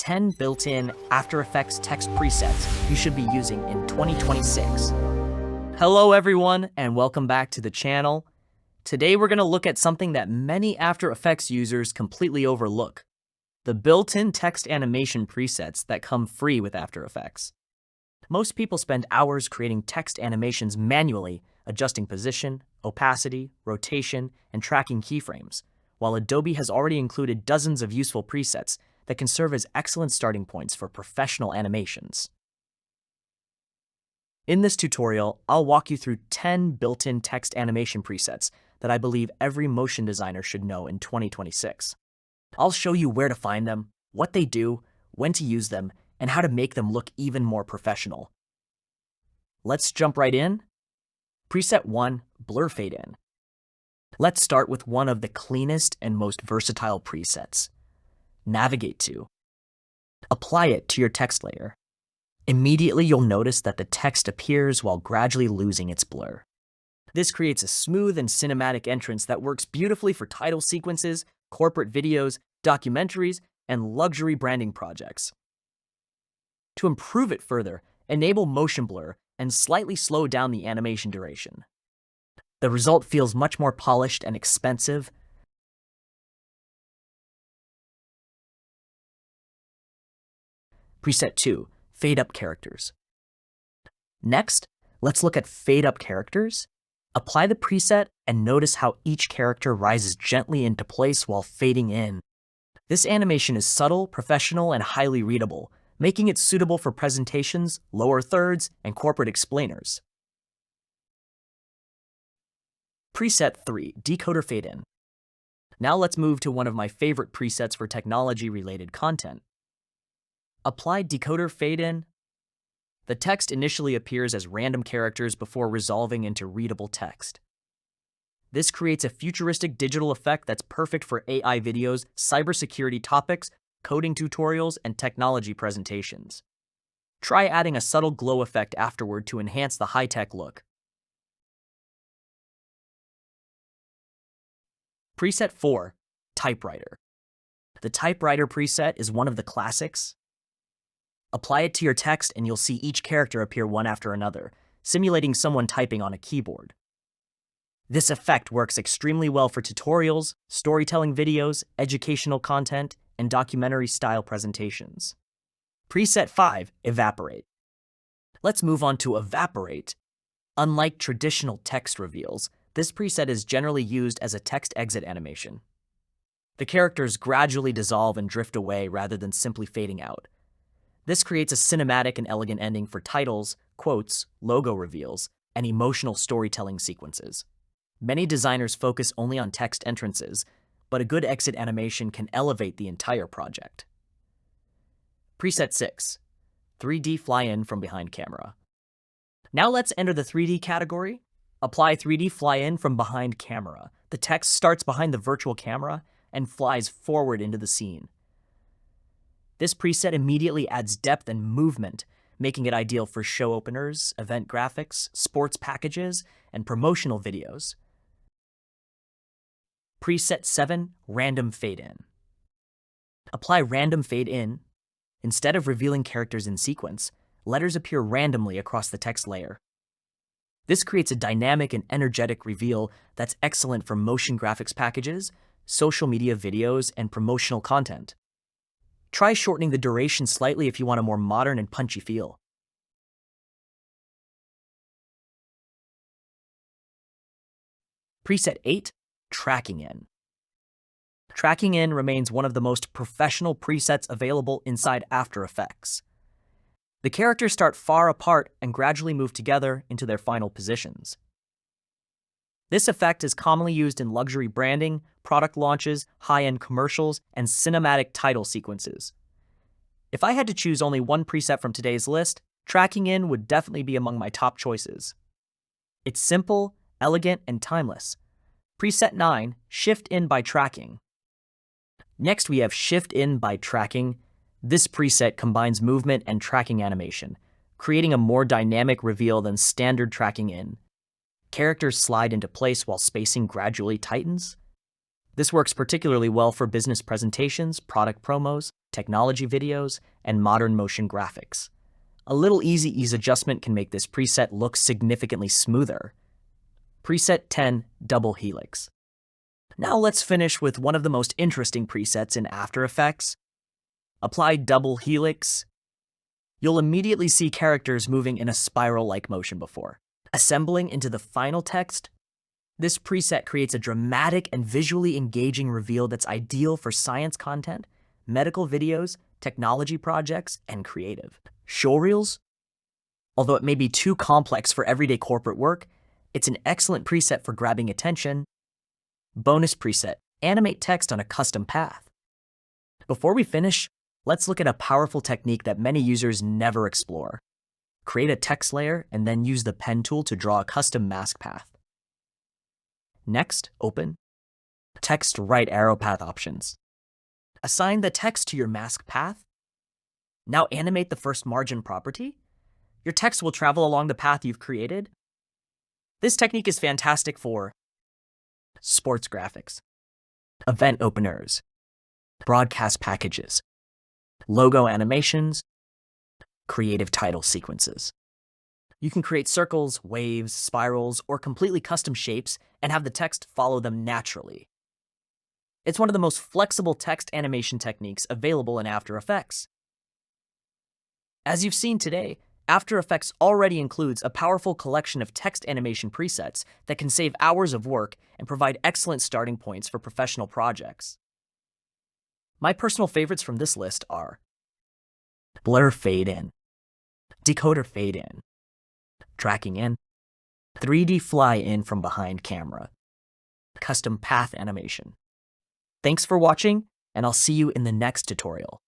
10 built-in After Effects text presets you should be using in 2026. Hello everyone, and welcome back to the channel. Today we're going to look at something that many After Effects users completely overlook: the built-in text animation presets that come free with After Effects. Most people spend hours creating text animations manually, adjusting position, opacity, rotation, and tracking keyframes, while Adobe has already included dozens of useful presets that can serve as excellent starting points for professional animations. In this tutorial, I'll walk you through 10 built-in text animation presets that I believe every motion designer should know in 2026. I'll show you where to find them, what they do, when to use them, and how to make them look even more professional. Let's jump right in. Preset 1, Blur Fade In. Let's start with one of the cleanest and most versatile presets. Navigate to. Apply it to your text layer. Immediately you'll notice that the text appears while gradually losing its blur. This creates a smooth and cinematic entrance that works beautifully for title sequences, corporate videos, documentaries, and luxury branding projects. To improve it further, enable motion blur and slightly slow down the animation duration. The result feels much more polished and expensive. Preset 2, Fade Up Characters. Next, let's look at Fade Up Characters. Apply the preset and notice how each character rises gently into place while fading in. This animation is subtle, professional, and highly readable, making it suitable for presentations, lower thirds, and corporate explainers. Preset 3, Decoder Fade In. Now let's move to one of my favorite presets for technology-related content. Apply Decoder Fade In. The text initially appears as random characters before resolving into readable text. This creates a futuristic digital effect that's perfect for AI videos, cybersecurity topics, coding tutorials, and technology presentations. Try adding a subtle glow effect afterward to enhance the high-tech look. Preset 4, Typewriter. The Typewriter preset is one of the classics. Apply it to your text and you'll see each character appear one after another, simulating someone typing on a keyboard. This effect works extremely well for tutorials, storytelling videos, educational content, and documentary-style presentations. Preset 5, Evaporate. Let's move on to Evaporate. Unlike traditional text reveals, this preset is generally used as a text exit animation. The characters gradually dissolve and drift away rather than simply fading out. This creates a cinematic and elegant ending for titles, quotes, logo reveals, and emotional storytelling sequences. Many designers focus only on text entrances, but a good exit animation can elevate the entire project. Preset 6, 3D Fly-In from Behind Camera. Now let's enter the 3D category. Apply 3D Fly-In from Behind Camera. The text starts behind the virtual camera and flies forward into the scene. This preset immediately adds depth and movement, making it ideal for show openers, event graphics, sports packages, and promotional videos. Preset 7, Random Fade In. Apply Random Fade In. Instead of revealing characters in sequence, letters appear randomly across the text layer. This creates a dynamic and energetic reveal that's excellent for motion graphics packages, social media videos, and promotional content. Try shortening the duration slightly if you want a more modern and punchy feel. Preset 8, Tracking In. Tracking In remains one of the most professional presets available inside After Effects. The characters start far apart and gradually move together into their final positions. This effect is commonly used in luxury branding, product launches, high-end commercials, and cinematic title sequences. If I had to choose only one preset from today's list, Tracking In would definitely be among my top choices. It's simple, elegant, and timeless. Preset 9, Shift In by Tracking. Next we have Shift In by Tracking. This preset combines movement and tracking animation, creating a more dynamic reveal than standard Tracking In. Characters slide into place while spacing gradually tightens. This works particularly well for business presentations, product promos, technology videos, and modern motion graphics. A little easy ease adjustment can make this preset look significantly smoother. Preset 10, Double Helix. Now let's finish with one of the most interesting presets in After Effects. Apply Double Helix. You'll immediately see characters moving in a spiral-like motion before. Assembling into the final text, this preset creates a dramatic and visually engaging reveal that's ideal for science content, medical videos, technology projects, and creative. Showreels? Although it may be too complex for everyday corporate work, it's an excellent preset for grabbing attention. Bonus preset, animate text on a custom path. Before we finish, let's look at a powerful technique that many users never explore. Create a text layer and then use the pen tool to draw a custom mask path. Next, open Text Right Arrow Path Options. Assign the text to your mask path. Now animate the first margin property. Your text will travel along the path you've created. This technique is fantastic for sports graphics, event openers, broadcast packages, logo animations, creative title sequences. You can create circles, waves, spirals, or completely custom shapes and have the text follow them naturally. It's one of the most flexible text animation techniques available in After Effects. As you've seen today, After Effects already includes a powerful collection of text animation presets that can save hours of work and provide excellent starting points for professional projects. My personal favorites from this list are Blur Fade In, Decoder Fade In, Tracking In, 3D Fly In from Behind Camera, Custom Path Animation. Thanks for watching, and I'll see you in the next tutorial.